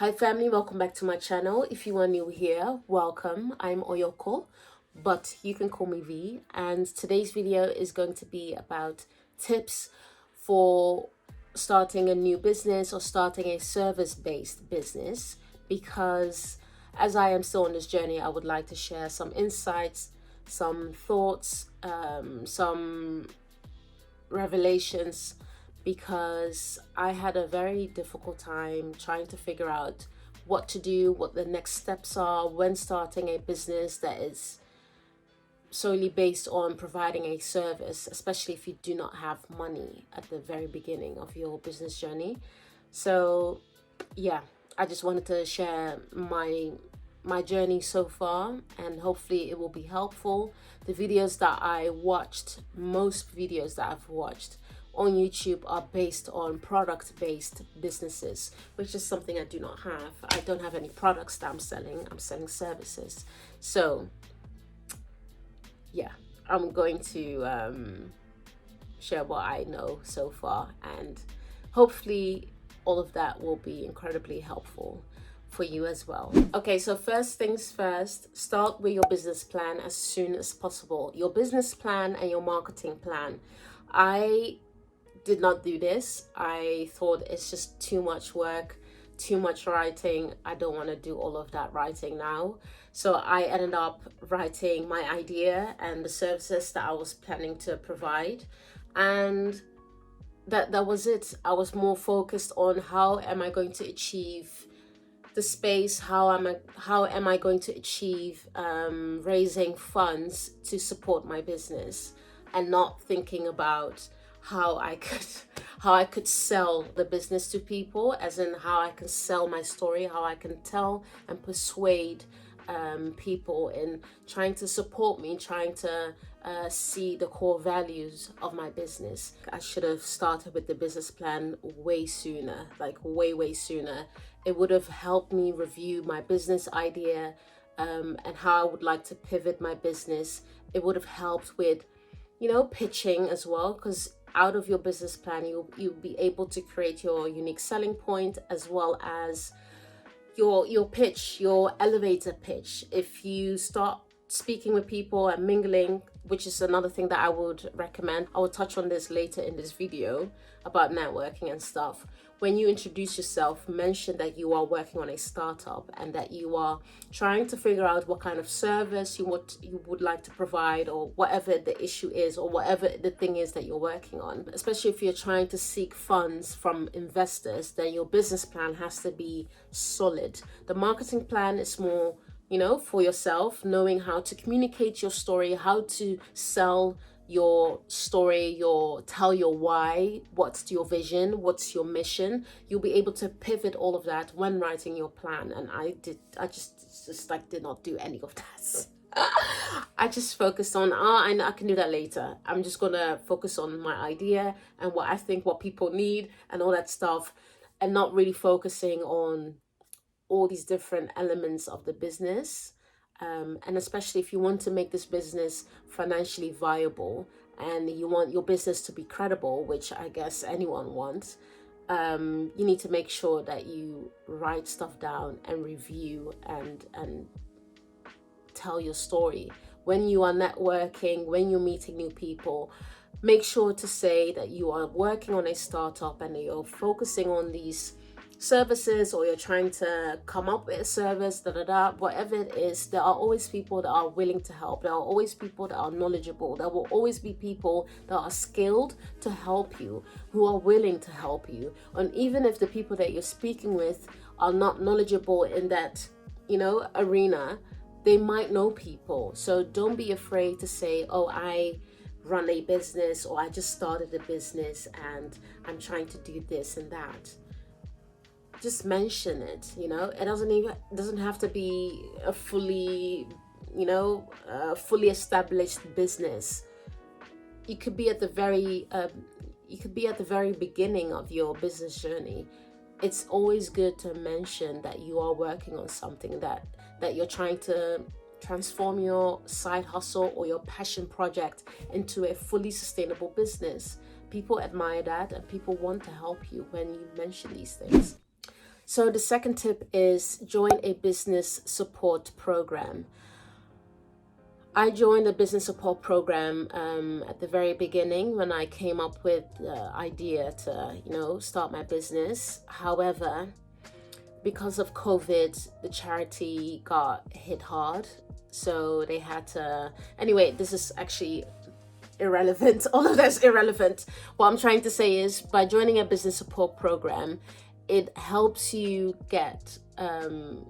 Hi family, welcome back to my channel. If you are new here, welcome. I'm Oyoko, but you can call me V. And today's video is going to be about tips for starting a new business or starting a service-based business, because as I am still on this journey, I would like to share some insights, some thoughts, some revelations, because I had a very difficult time trying to figure out what to do, what the next steps are when starting a business that is solely based on providing a service, especially if you do not have money at the very beginning of your business journey. So yeah, I just wanted to share my journey so far, and hopefully it will be helpful. The videos that I watched, most videos that I've watched on YouTube are based on product-based businesses, which is something I do not have. I don't have any products that I'm selling services. So yeah, I'm going to share what I know so far, and hopefully all of that will be incredibly helpful for you as well. Okay, so first things first, start with your business plan as soon as possible. Your business plan and your marketing plan. I did not do this. I thought it's just too much work, too much writing. I don't want to do all of that writing now. So I ended up writing my idea and the services that I was planning to provide, and that was it. I was more focused on how am I going to achieve the space, how am I going to achieve raising funds to support my business, and not thinking about how I could sell the business to people, as in how I can sell my story, how I can tell and persuade people in trying to support me, trying to see the core values of my business. I should have started with the business plan way sooner, like way sooner. It would have helped me review my business idea and how I would like to pivot my business. It would have helped with, pitching as well, because out of your business plan, you'll be able to create your unique selling point, as well as your pitch, your elevator pitch. If you start speaking with people and mingling, which is another thing that I would recommend, I will touch on this later in this video about networking and stuff. When you introduce yourself, mention that you are working on a startup and that you are trying to figure out what kind of service you would like to provide, or whatever the issue is, or whatever the thing is that you're working on. Especially if you're trying to seek funds from investors, then your business plan has to be solid. The marketing plan is more, for yourself, knowing how to communicate your story, how to sell your story, tell your why, what's your vision, what's your mission. You'll be able to pivot all of that when writing your plan. And I just did not do any of that. I just focused on, I can do that later. I'm just gonna focus on my idea and what I think, what people need and all that stuff, and not really focusing on all these different elements of the business. And especially if you want to make this business financially viable and you want your business to be credible, which I guess anyone wants, you need to make sure that you write stuff down and review and tell your story. When you are networking, when you're meeting new people, make sure to say that you are working on a startup and you're focusing on these services, or you're trying to come up with a service, whatever it is. There are always people that are willing to help. There are always people that are knowledgeable. There will always be people that are skilled to help you, who are willing to help you. And even if the people that you're speaking with are not knowledgeable in that, arena, they might know people. So don't be afraid to say, oh, I run a business, or I just started a business and I'm trying to do this and that. Just mention it. It doesn't have to be a fully established business. You could be at the very beginning of your business journey. It's always good to mention that you are working on something, that you're trying to transform your side hustle or your passion project into a fully sustainable business. People admire that, and people want to help you when you mention these things. So the second tip is join a business support program. I joined a business support program at the very beginning when I came up with the idea to, start my business. However, because of COVID, the charity got hit hard. So they had to, anyway, this is actually irrelevant. All of that's irrelevant. What I'm trying to say is by joining a business support program, it helps you get,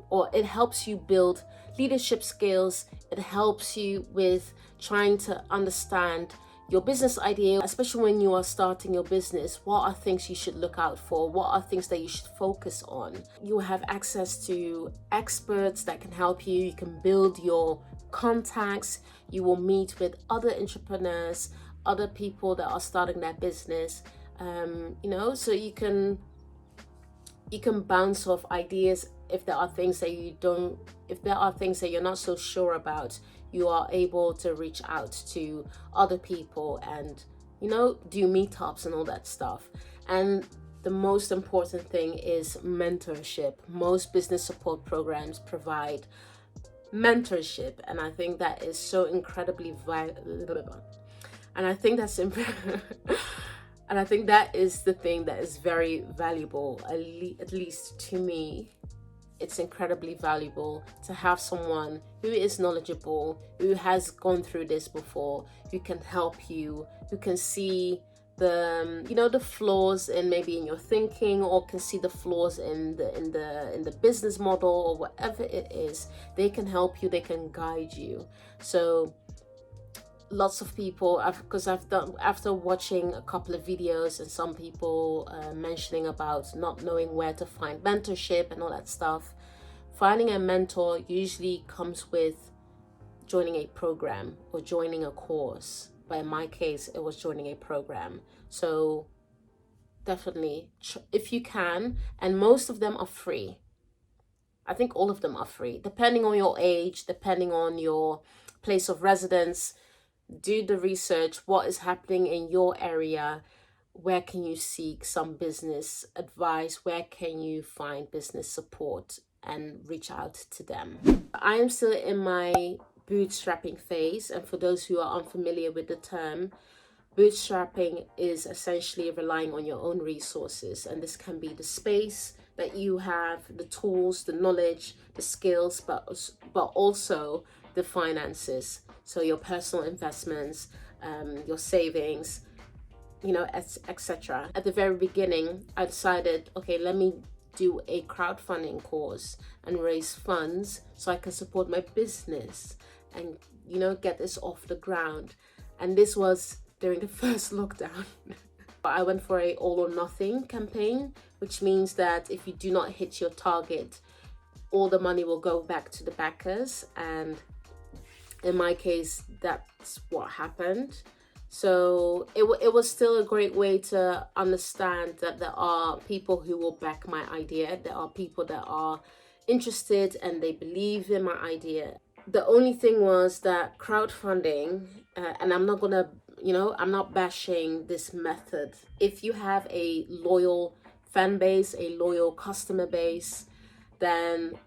or it helps you build leadership skills. It helps you with trying to understand your business idea, especially when you are starting your business. What are things you should look out for? What are things that you should focus on? You have access to experts that can help you. You can build your contacts. You will meet with other entrepreneurs, other people that are starting their business, so you can bounce off ideas. If there are things that you're not so sure about, you are able to reach out to other people and, do meetups and all that stuff. And the most important thing is mentorship. Most business support programs provide mentorship, and I think that is so incredibly and I think that's and I think that is the thing that is very valuable, at least to me. It's incredibly valuable to have someone who is knowledgeable, who has gone through this before, who can help you, who can see the flaws in your thinking, or can see the flaws in the business model, or whatever it is. They can help you, they can guide you. So lots of people, after watching a couple of videos and some people mentioning about not knowing where to find mentorship and all that stuff, finding a mentor usually comes with joining a program or joining a course. But in my case, it was joining a program. So definitely, if you can, and most of them are free. I think all of them are free, depending on your age, depending on your place of residence. Do the research. What is happening in your area? Where can you seek some business advice? Where can you find business support? And reach out to them. I am still in my bootstrapping phase, and for those who are unfamiliar with the term, bootstrapping is essentially relying on your own resources, and this can be the space that you have, the tools, the knowledge, the skills, but also the finances. So your personal investments, your savings, etc. At the very beginning, I decided, okay, let me do a crowdfunding course and raise funds so I can support my business and, get this off the ground. And this was during the first lockdown. I went for a all or nothing campaign, which means that if you do not hit your target, all the money will go back to the backers. And in my case, that's what happened. So it was still a great way to understand that there are people who will back my idea. There are people that are interested and they believe in my idea. The only thing was that crowdfunding, and I'm not gonna, I'm not bashing this method. If you have a loyal fan base, a loyal customer base, then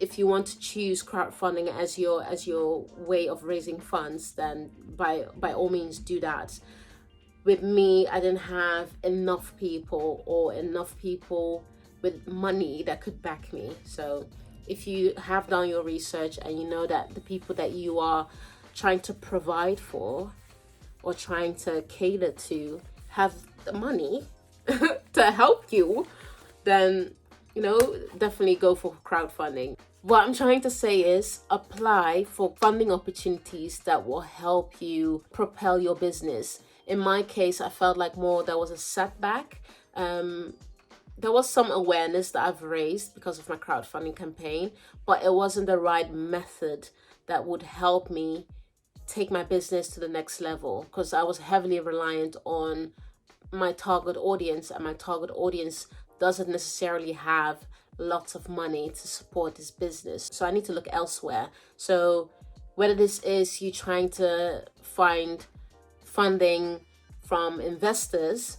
if you want to choose crowdfunding as your way of raising funds, then by all means do that. With me, I didn't have enough people with money that could back me. So if you have done your research and you know that the people that you are trying to provide for or trying to cater to have the money to help you, then definitely go for crowdfunding. What I'm trying to say is apply for funding opportunities that will help you propel your business. In my case, I felt like there was a setback. There was some awareness that I've raised because of my crowdfunding campaign, but it wasn't the right method that would help me take my business to the next level, because I was heavily reliant on my target audience, and my target audience doesn't necessarily have lots of money to support this business. So I need to look elsewhere. So whether this is you trying to find funding from investors,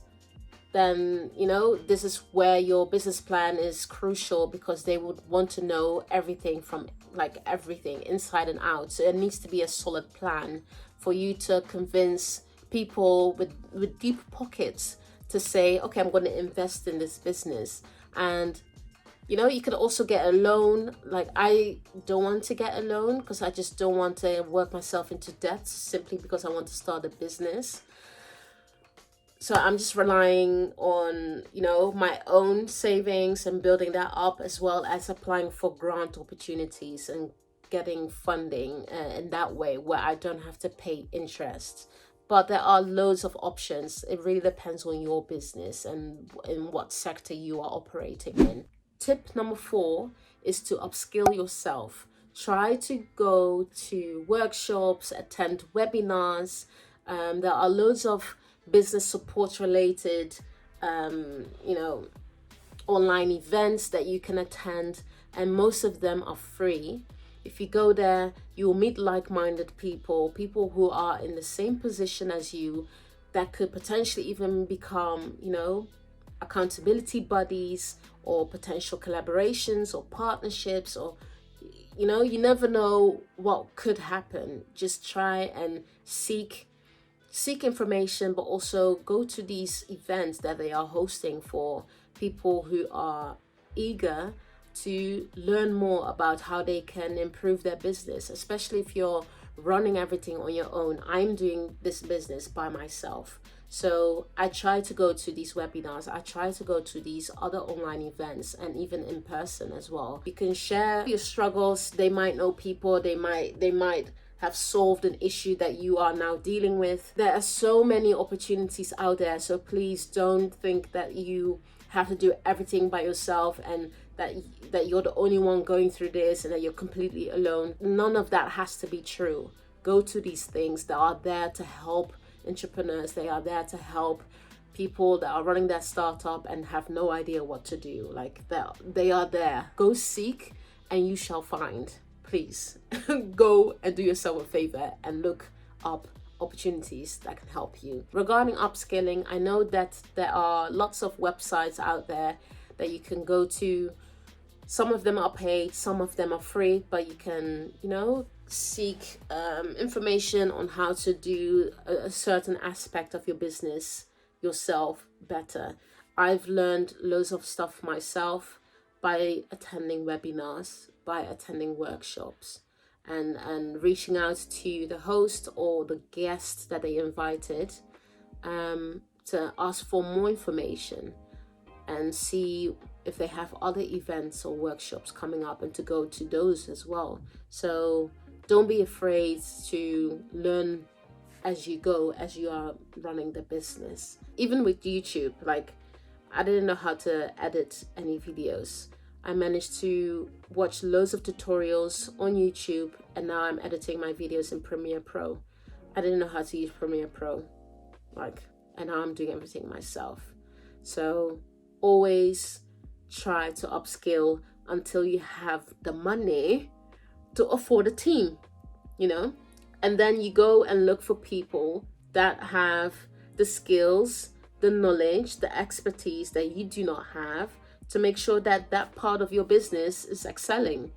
then you know this is where your business plan is crucial, because they would want to know everything from like everything inside and out. So it needs to be a solid plan for you to convince people with deep pockets to say, okay, I'm going to invest in this business. And you know, you could also get a loan. Like, I don't want to get a loan because I just don't want to work myself into debt simply because I want to start a business. So I'm just relying on, you know, my own savings and building that up, as well as applying for grant opportunities and getting funding in that way where I don't have to pay interest. But there are loads of options. It really depends on your business and in what sector you are operating in. Tip number 4 is to upskill yourself. Try to go to workshops, attend webinars. There are loads of business support related, you know, online events that you can attend, and most of them are free. If you go there, you will meet like-minded people who are in the same position as you, that could potentially even become, you know, accountability buddies or potential collaborations or partnerships, or you know, you never know what could happen. Just try and seek information, but also go to these events that they are hosting for people who are eager to learn more about how they can improve their business, especially if you're running everything on your own. I'm doing this business by myself. So I try to go to these webinars, I try to go to these other online events, and even in person as well. You can share your struggles. They might know people, they might have solved an issue that you are now dealing with. There are so many opportunities out there, so please don't think that you have to do everything by yourself and that you're the only one going through this and that you're completely alone. None of that has to be true. Go to these things that are there to help entrepreneurs. They are there to help people that are running their startup and have no idea what to do. Like, they are there. Go seek and you shall find. Please go and do yourself a favor and look up opportunities that can help you. Regarding upskilling, I know that there are lots of websites out there that you can go to. Some of them are paid, some of them are free, but you can, you know, seek information on how to do a certain aspect of your business yourself better. I've learned loads of stuff myself by attending webinars, by attending workshops, and reaching out to the host or the guest that they invited to ask for more information and see if they have other events or workshops coming up, and to go to those as well. So don't be afraid to learn as you go, as you are running the business. Even with YouTube, like, I didn't know how to edit any videos. I managed to watch loads of tutorials on YouTube, and now I'm editing my videos in Premiere Pro. I didn't know how to use Premiere Pro, and now I'm doing everything myself. So always try to upskill until you have the money to afford a team, you know? And then you go and look for people that have the skills, the knowledge, the expertise that you do not have, to make sure that that part of your business is excelling.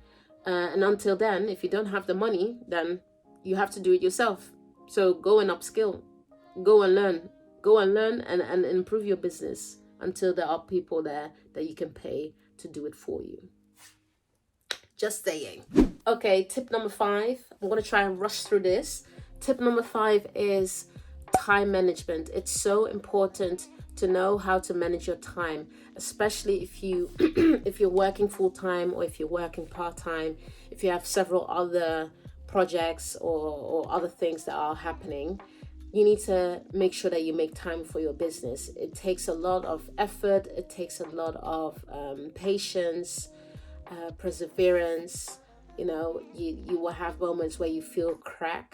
And until then, if you don't have the money, then you have to do it yourself. So go and upskill, go and learn and improve your business until there are people there that you can pay to do it for you. Just saying. Okay, tip number 5. I'm going to try and rush through this. Tip number 5 is time management. It's so important to know how to manage your time, especially if you if you're working full-time or if you're working part-time, if you have several other projects or other things that are happening. You need to make sure that you make time for your business. It takes a lot of effort. It takes a lot of patience, perseverance. You know, you will have moments where you feel crap.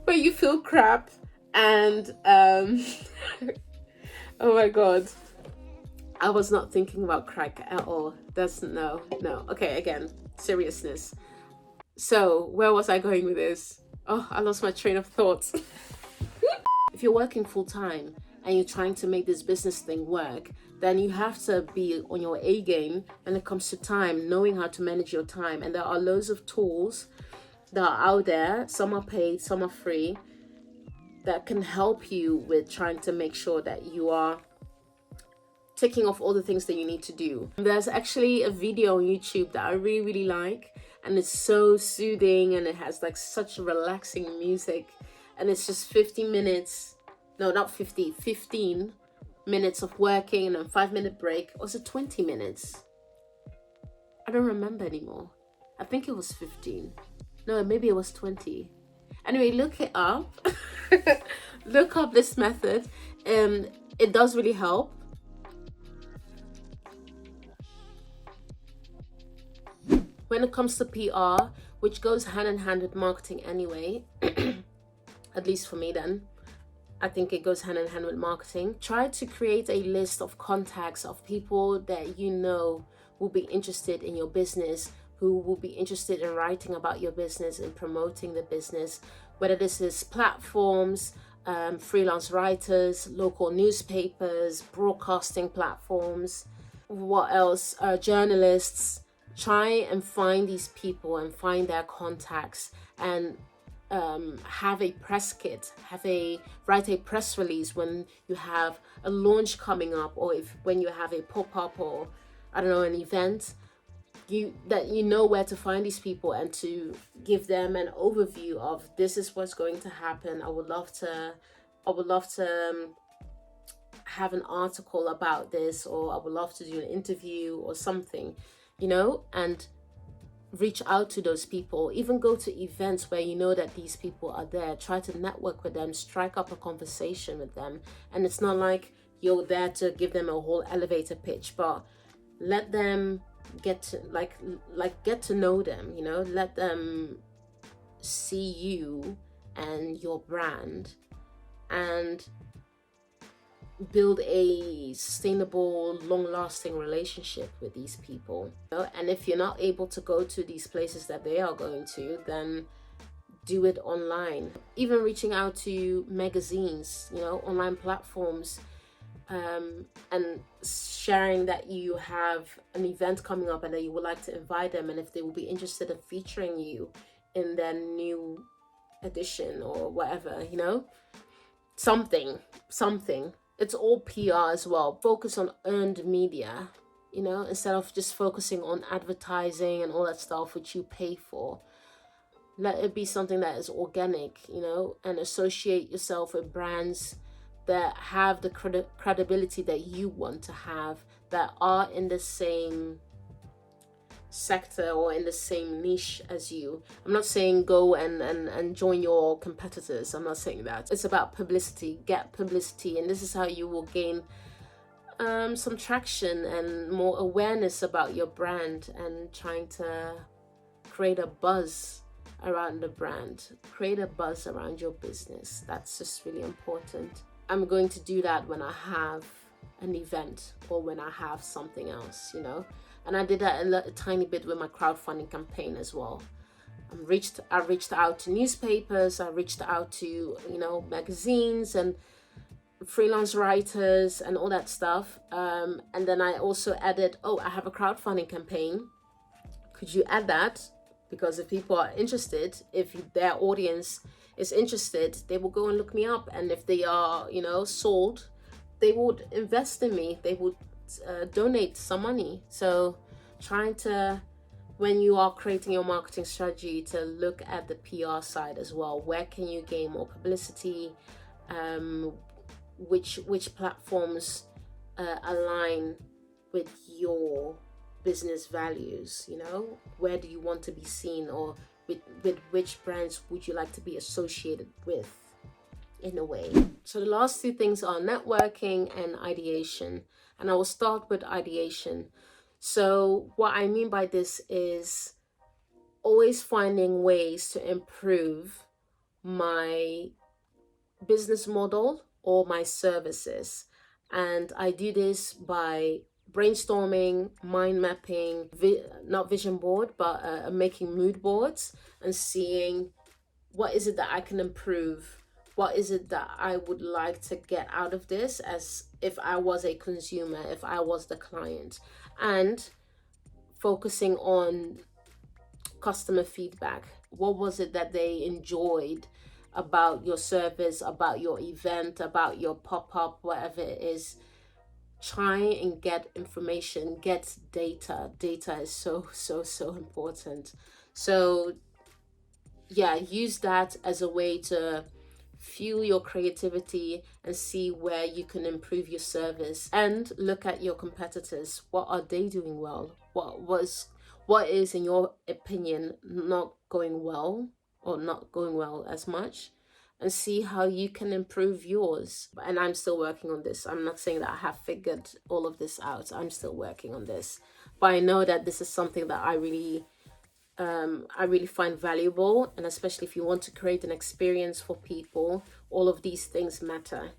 Where you feel crap. And oh my God, I was not thinking about crack at all. That's no. Okay, again, seriousness. So where was I going with this? Oh, I lost my train of thought. if you're working full time and you're trying to make this business thing work, then you have to be on your A game when it comes to time, knowing how to manage your time. And there are loads of tools that are out there. Some are paid, some are free, that can help you with trying to make sure that you are ticking off all the things that you need to do. There's actually a video on YouTube that I really, really like, and it's so soothing, and it has like such relaxing music, and it's just 50 minutes, no, not 50, 15 minutes of working and a 5-minute break. Or was it 20 minutes? I don't remember anymore. I think it was 15. No, maybe it was 20. Anyway, look it up. Look up this method. It does really help. When it comes to PR, which goes hand in hand with marketing anyway, at least for me then, I think it goes hand in hand with marketing. Try to create a list of contacts of people that you know will be interested in your business, who will be interested in writing about your business and promoting the business, whether this is platforms, freelance writers, local newspapers, broadcasting platforms, what else, journalists. Try and find these people and find their contacts, and have a press kit, write a press release when you have a launch coming up, or when you have a pop-up, or I don't know, an event, that you know where to find these people, and to give them an overview of, this is what's going to happen. I would love to have an article about this, or I would love to do an interview or something, and reach out to those people. Even go to events where you know that these people are there. Try to network with them, strike up a conversation with them. And it's not like you're there to give them a whole elevator pitch, but let them get to know them, let them see you and your brand, and build a sustainable, long-lasting relationship with these people. And if you're not able to go to these places that they are going to, then do it online. Even reaching out to magazines, online platforms, and sharing that you have an event coming up and that you would like to invite them, and if they will be interested in featuring you in their new edition or whatever, something. It's all PR as well. Focus on earned media, instead of just focusing on advertising and all that stuff which you pay for. Let it be something that is organic, and associate yourself with brands that have the credibility that you want to have, that are in the same sector or in the same niche as you. I'm not saying go and join your competitors. I'm not saying that. It's about publicity. Get publicity, and this is how you will gain some traction and more awareness about your brand, and trying to create a buzz around the brand, create a buzz around your business. That's just really important. I'm going to do that when I have an event or when I have something else, And I did that a tiny bit with my crowdfunding campaign as well. I reached out to newspapers, I reached out to, magazines and freelance writers and all that stuff. And then I also added, I have a crowdfunding campaign. Could you add that? Because if people are interested, if their audience is interested, they will go and look me up. And if they are, sold, they would invest in me. They would donate some money. So trying to, when you are creating your marketing strategy, to look at the PR side as well. Where can you gain more publicity? Which platforms align with your business values? Where do you want to be seen, or with which brands would you like to be associated with, in a way? So the last two things are networking and ideation, and I will start with ideation. So what I mean by this is always finding ways to improve my business model or my services. And I do this by brainstorming, mind mapping, not vision board, but making mood boards, and seeing what is it that I can improve what is it that I would like to get out of this, as if I was a consumer, if I was the client, and focusing on customer feedback. What was it that they enjoyed about your service, about your event, about your pop-up, whatever it is? Try and get information, get data. Data is so important. So yeah, use that as a way to fuel your creativity and see where you can improve your service, and look at your competitors. What are they doing well? What is, in your opinion, not going well, or not going well as much, and see how you can improve yours. And I'm still working on this. I'm not saying that I have figured all of this out. I'm still working on this, but I know that this is something that I really find valuable. And especially if you want to create an experience for people, all of these things matter.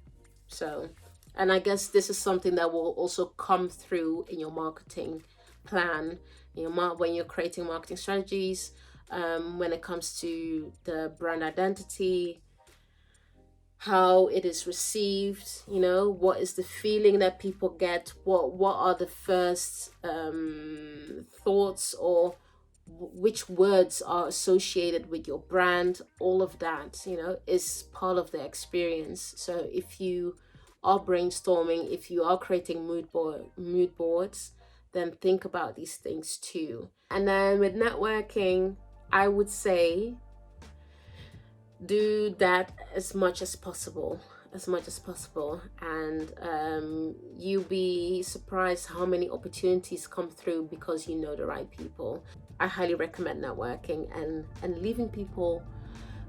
So, and I guess this is something that will also come through in your marketing plan, when you're creating marketing strategies, when it comes to the brand identity, how it is received, what is the feeling that people get, what are the first thoughts, or which words are associated with your brand. All of that, is part of the experience. So if you are brainstorming, if you are creating mood boards, then think about these things too. And then with networking, I would say do that as much as possible, and you'll be surprised how many opportunities come through because you know the right people. I highly recommend networking and leaving people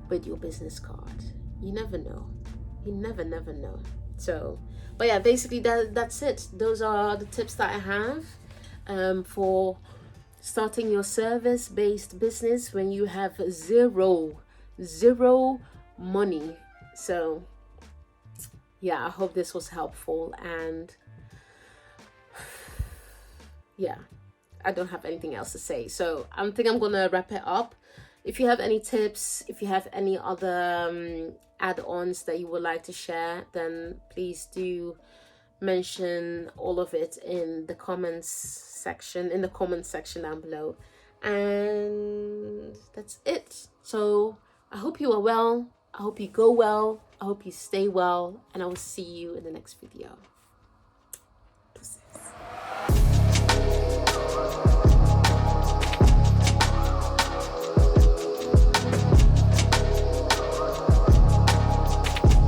with your business card. You never know. You never know. So, but yeah, basically that's it. Those are the tips that I have for starting your service-based business when you have zero money. So yeah, I hope this was helpful, and yeah, I don't have anything else to say. So I think I'm gonna wrap it up. If you have any tips, if you have any other add-ons that you would like to share, then please do mention all of it in the comments section down below. And that's it. So I hope you are well, I hope you go well, I hope you stay well, and I will see you in the next video.